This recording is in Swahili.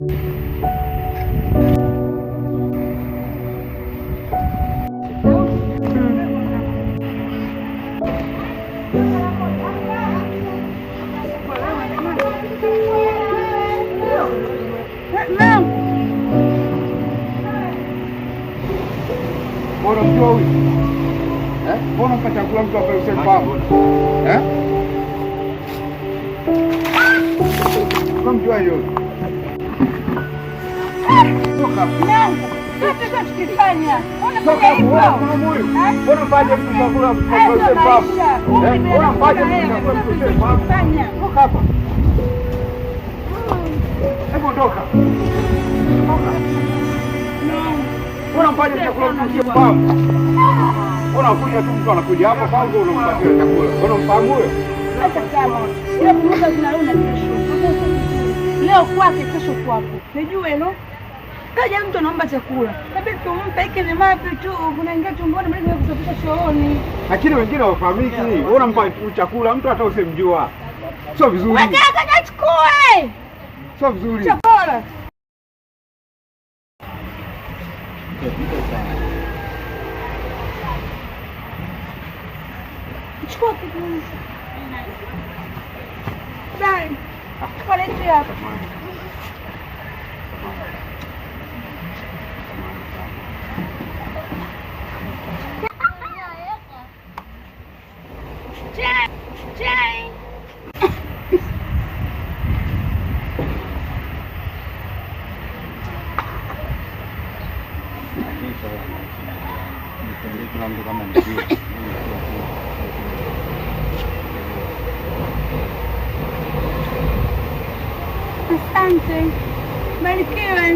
Mbona mjua huyu? Mbona mkachagula mtu ambaye usimfahamu? Unamjua hiyo? Toka. Sasa tukifanya. Unafanya hivyo. Mbona mbaje mtu chakula mtu usimfahamu? Mbona mbaje mtu chakula mtu usimfahamu? Toka hapa. Hebu toka. Mbona mbaje chakula mtu usimfahamu? Mbona kuja tu mtu anakuja hapa kwanza unampatia chakula. Mbona mfahamu huyo? Hata kama ile mmoja zinalona kesho. Leo kwake kesho kwako. Unajua hilo? Kaja mtu anaomba chakula. Labda tumpe hiki ni mapi tu, unaingia tumboni mimi kusafisha chooni. Lakini wengine hawafahamiki. Wewe unampa chakula mtu hata usimjua. Sio vizuri. Wewe kaja chukue. Sio vizuri. Chakula. Chukua kitu. Dai. Kalete hapa. Jay. Asante. Barikiwe.